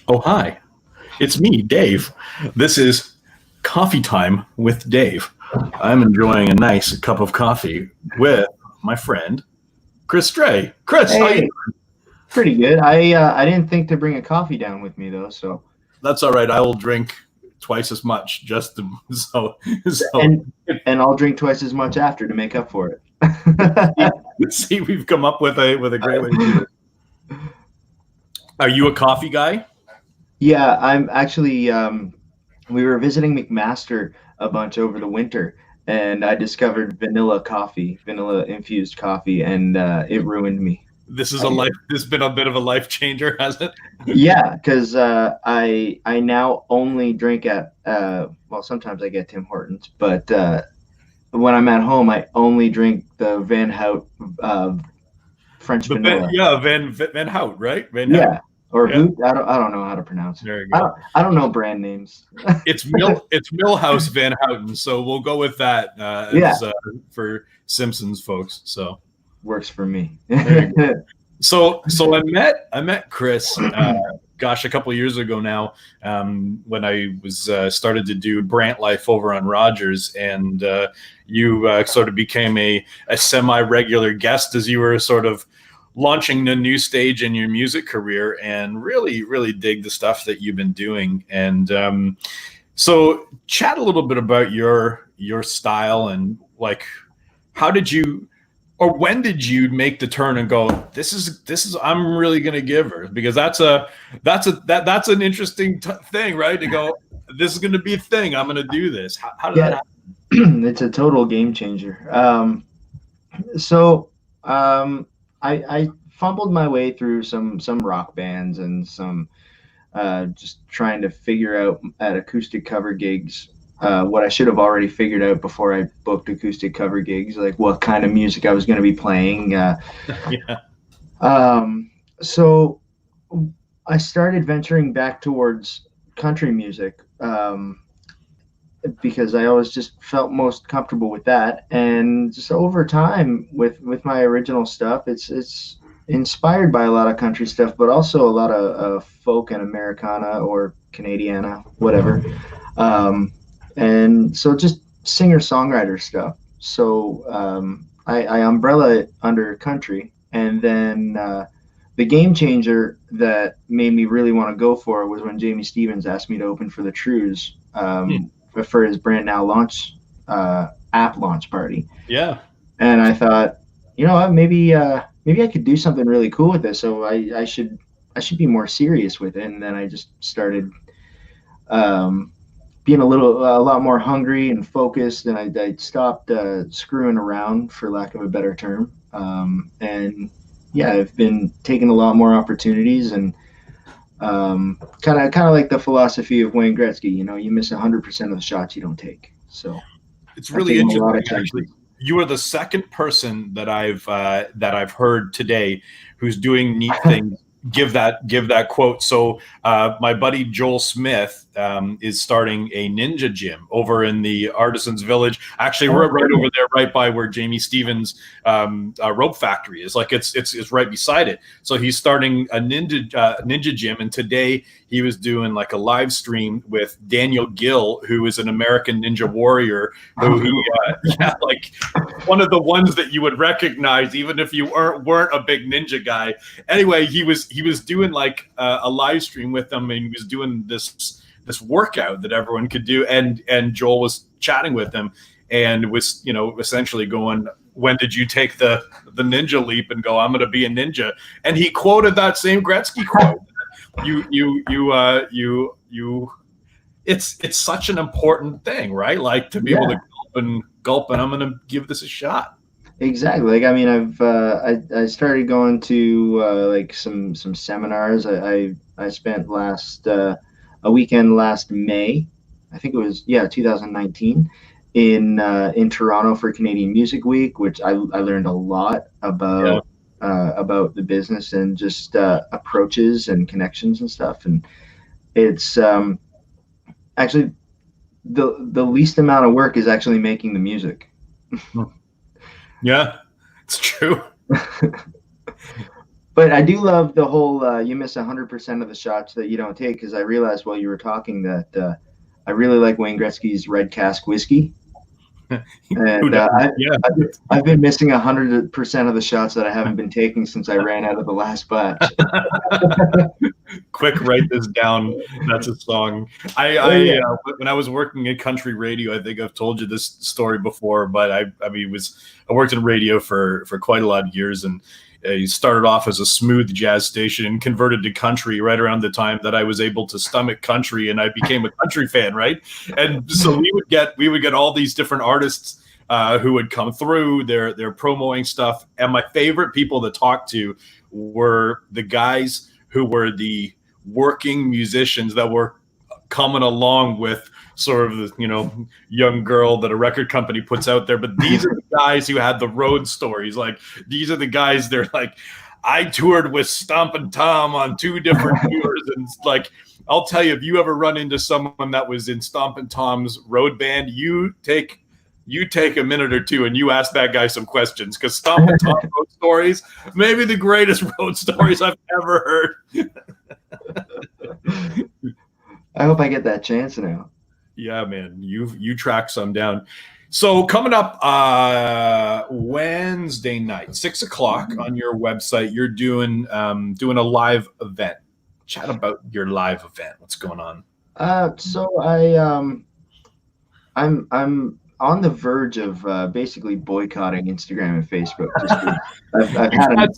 Oh, hi. It's me, Dave. This is Coffee Time with Dave. I'm enjoying a nice cup of coffee with my friend, Chris Strei. Chris, how you Hey, doing? pretty good. I didn't think to bring a coffee down with me though. That's all right. I will drink twice as much just to, so and and I'll drink twice as much after to make up for it. see we've come up with a great way to do this. Are you a coffee guy? Yeah, I'm actually. We were visiting McMaster a bunch over the winter, and I discovered vanilla infused coffee, and it ruined me. This is I, this has been a bit of a life changer, hasn't it? yeah, because I now only drink at well, sometimes I get Tim Hortons, but when I'm at home, I only drink the Van Hout French The Van, vanilla. yeah, Van Hout, right? Van Hout. Yeah, or Yeah, Voot. I don't know how to pronounce it. there you I go. don't I don't know brand names. It's Millhouse Van Houten, so we'll go with that Yeah, as for Simpsons folks. So works for me. there you go. So I met Chris. Gosh, a couple of years ago now, when I was started to do Brant Life over on Rogers, and you sort of became a semi-regular guest as you were sort of launching a new stage in your music career, and really dig the stuff that you've been doing. And so, chat a little bit about your style and like how did you or when did you make the turn and go, this is I'm really going to give her, because that's an interesting thing, right? To go, this is going to be a thing. I'm going to do this. How did that Yeah, happen? it's a total game changer. So I fumbled my way through some rock bands and some just trying to figure out at acoustic cover gigs what I should have already figured out before I booked acoustic cover gigs, like what kind of music I was going to be playing. Yeah. Um, so I started venturing back towards country music because I always just felt most comfortable with that. And just over time with my original stuff, it's inspired by a lot of country stuff, but also a lot of folk and Americana or Canadiana, whatever. Um, and so just singer songwriter stuff. So I umbrella it under country, and then the game changer that made me really want to go for it was when Jamie Stevens asked me to open for the Trews for his brand now launch app launch party, Yeah. and I thought, you know what, maybe I could do something really cool with this. So I should be more serious with it, and then I just started um, being a lot more hungry and focused, and I stopped screwing around, for lack of a better term. And yeah, I've been taking a lot more opportunities, and kind of like the philosophy of Wayne Gretzky. You know, you miss 100% of the shots you don't take. So It's I've really taken a lot interesting, of actually. chances. You are the second person that I've heard today who's doing neat things. Give that quote. So my buddy Joel Smith is starting a ninja gym over in the Artisans Village. Actually, we're Oh, right over cool. there, right by where Jamie Stevens' rope factory is. Like it's right beside it. So he's starting a ninja gym, and today he was doing like a live stream with Daniel Gill, who is an American Ninja Warrior, who Oh, he cool. yeah, like one of the ones that you would recognize even if you weren't a big ninja guy. Anyway, he was doing like a live stream with them, and he was doing this workout that everyone could do, and Joel was chatting with him and was essentially going, when did you take the ninja leap and go, I'm going to be a ninja? And he quoted that same Gretzky quote. You it's such an important thing, right? Like to be able to Yeah, gulp and I'm going to give this a shot. exactly. Like, I mean, I started going to like some seminars. I spent last a weekend last May, I think it was, yeah, 2019, in Toronto for Canadian Music Week, which I learned a lot Yeah. about the business and just approaches and connections and stuff. And it's actually the least amount of work is actually making the music. Yeah, it's true. But I do love the whole you miss 100% of the shots that you don't take, because I realized while you were talking that I really like Wayne Gretzky's Red Cask whiskey, Who and doesn't? Yeah. I've been missing 100% of the shots that I haven't been taking since I ran out of the last batch. Quick, write this down. That's a song. Oh yeah. When I was working in country radio, I think I've told you this story before, but I mean, I worked in radio for quite a lot of years, and he started off as a smooth jazz station and converted to country right around the time that I was able to stomach country, and I became a country fan, right? And so we would get all these different artists who would come through. They're promoting stuff, and my favorite people to talk to were the guys who were the working musicians that were coming along with sort of the young girl that a record company puts out there. But these are the guys who had the road stories. Like, these are the guys, they're like, I toured with Stompin' Tom on 2 different tours, and like, I'll tell you, if you ever run into someone that was in Stompin' Tom's road band, you take a minute or two and you ask that guy some questions, because Stompin' Tom road stories, maybe the greatest road stories I've ever heard. I hope I get that chance now. Yeah, man, you track some down. So coming up Wednesday night, 6:00 on your website, you're doing a live event. Chat about your live event. What's going on? So I'm on the verge of basically boycotting Instagram and Facebook. I've had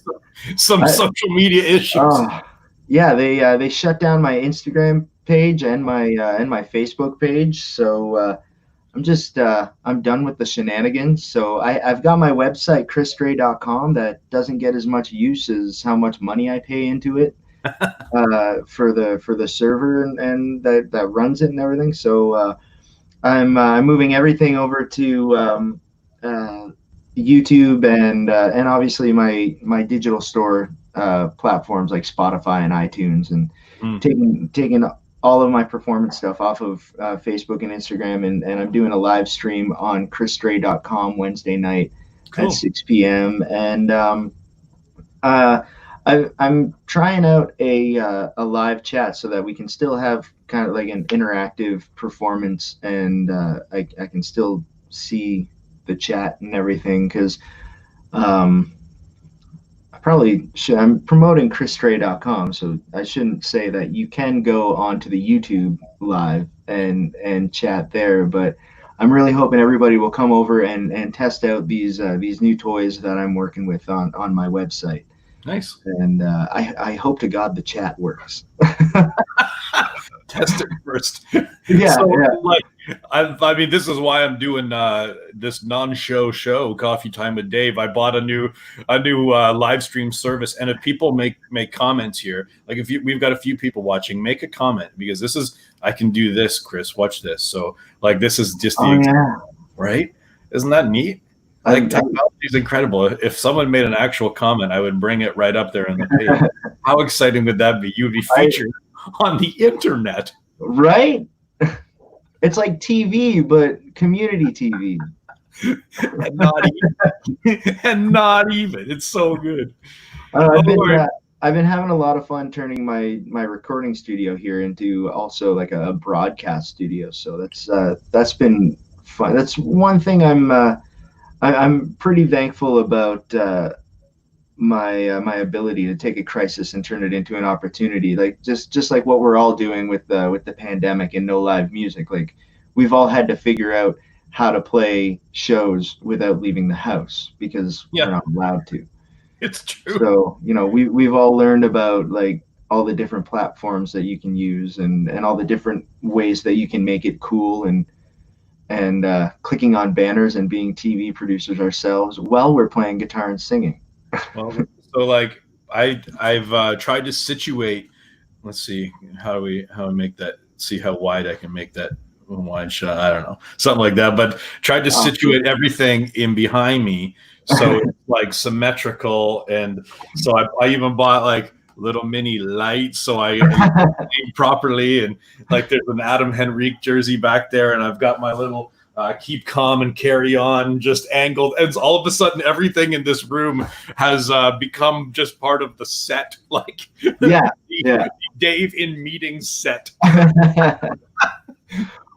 some social media issues. Yeah, they shut down my Instagram page and my Facebook page. So I'm done with the shenanigans. So I've got my website, chrisstrei.com, that doesn't get as much use as how much money I pay into it for the server and that runs it and everything. So I'm moving everything over to YouTube and obviously my digital store platforms like Spotify and iTunes, and taking all of my performance stuff off of Facebook and Instagram, and I'm doing a live stream on chrisstrei.com Wednesday night at 6 p.m. And I'm trying out a live chat so that we can still have kind of like an interactive performance, and I can still see the chat and everything, because I probably should. I'm promoting chrisstrei.com, so I shouldn't say that. You can go onto the YouTube live and chat there, but I'm really hoping everybody will come over and test out these new toys that I'm working with on my website. Nice. And I hope to God the chat works. Test it first. Yeah, so, yeah. Like, I mean, this is why I'm doing this non-show Coffee Time with Dave. I bought a new live stream service, and if people make comments here, like if we've got a few people watching, make a comment, because this is, I can do this, Chris. Watch this. So like, this is just the example, right? Isn't that neat? Like, technology is incredible. If someone made an actual comment, I would bring it right up there on the page. How exciting would that be? You would be featured on the internet. Right? It's like TV, but community TV. and not even. It's so good. I've been having a lot of fun turning my recording studio here into also like a broadcast studio. So that's been fun. That's one thing I'm pretty thankful about my ability to take a crisis and turn it into an opportunity. Like just like what we're all doing with the pandemic and no live music. Like, we've all had to figure out how to play shows without leaving the house, because we're not allowed to. It's true. So we've all learned about like all the different platforms that you can use, and all the different ways that you can make it cool, and clicking on banners and being TV producers ourselves while we're playing guitar and singing. Well, so like I've tried to situate. Let's see how I make that. See how wide I can make that wide shot. I don't know, something like that. But tried to situate everything in behind me so it's like symmetrical, and so I even bought like little mini lights so I aim properly, and like there's an Adam Henrique jersey back there, and I've got my little keep calm and carry on, just angled. And all of a sudden, everything in this room has become just part of the set, like Yeah, the Dave in meetings set.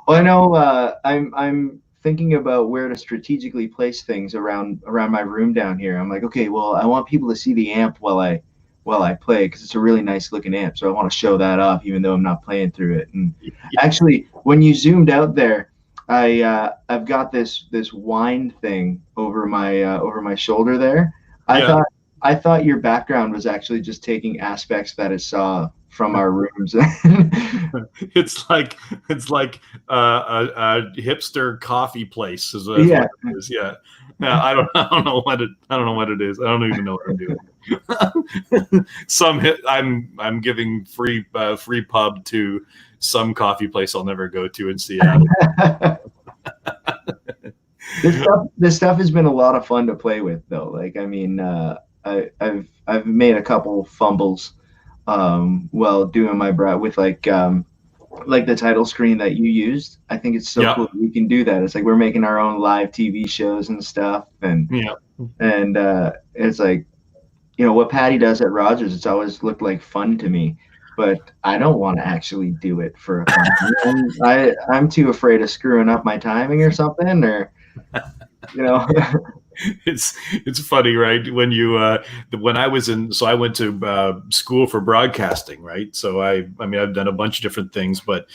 Well, I know I'm thinking about where to strategically place things around my room down here. I'm like, okay, well, I want people to see the amp while I play because it's a really nice looking amp. So I want to show that off, even though I'm not playing through it. And actually, when you zoomed out there, I've got this wind thing over my shoulder there. I thought your background was actually just taking aspects that it saw from our rooms. It's like a hipster coffee place is what Yeah. it is. Yeah. Yeah, I don't know what it is. I don't even know what I'm doing. I'm giving free pub to some coffee place I'll never go to in Seattle. This stuff has been a lot of fun to play with, though. Like, I mean, I've made a couple fumbles while doing my with like the title screen that you used. I think it's so cool that we can do that. It's like we're making our own live TV shows and stuff, and it's like, you know, what Patty does at Rogers, it's always looked like fun to me, but I don't want to actually do it for a company. I'm too afraid of screwing up my timing or something, or you know. It's funny, right? When you when I was I went to school for broadcasting, right? So I mean I've done a bunch of different things, but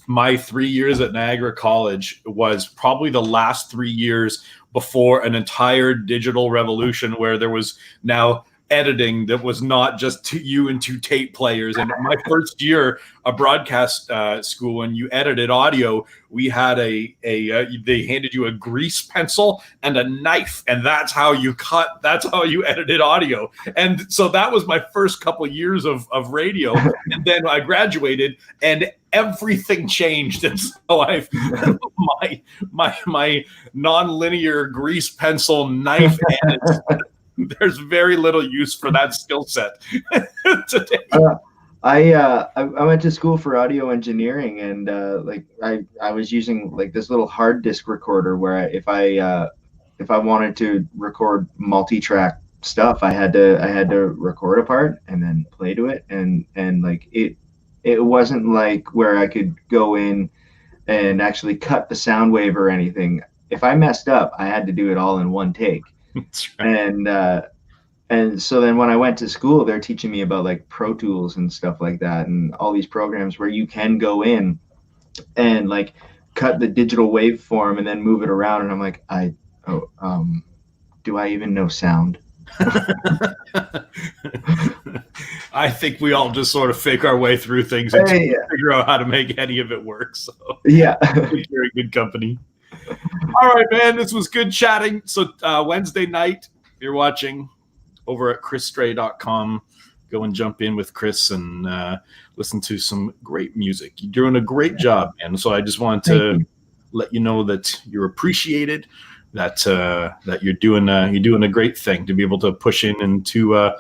my 3 years at Niagara College was probably the last 3 years before an entire digital revolution where there was now editing that was not just you and two tape players. And my first year of broadcast school, when you edited audio, we had they handed you a grease pencil and a knife, and that's how you edited audio. And so that was my first couple of years of radio. And then I graduated and everything changed. And so my non-linear grease pencil knife there's very little use for that skill set today. I went to school for audio engineering, and like I was using like this little hard disk recorder where if I wanted to record multi-track stuff, I had to record a part and then play to it, and like it wasn't like where I could go in and actually cut the sound wave or anything. If I messed up, I had to do it all in one take. That's right. And so then when I went to school, they're teaching me about like Pro Tools and stuff like that, and all these programs where you can go in and like cut the digital waveform and then move it around. And I'm like, do I even know sound? I think we all just sort of fake our way through things and figure out how to make any of it work. So yeah, you're in good company. All right, man, this was good chatting. So Wednesday night, if you're watching over at chrisstrei.com, go and jump in with Chris and listen to some great music. You're doing a great job, man. So I just wanted to let you know that you're appreciated, that you're doing a great thing. To be able to push in and to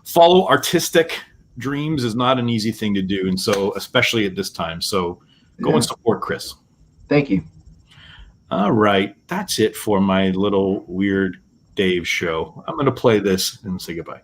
follow artistic dreams is not an easy thing to do, and so especially at this time. So go and support Chris. Thank you. All right, that's it for my little weird Dave show. I'm going to play this and say goodbye.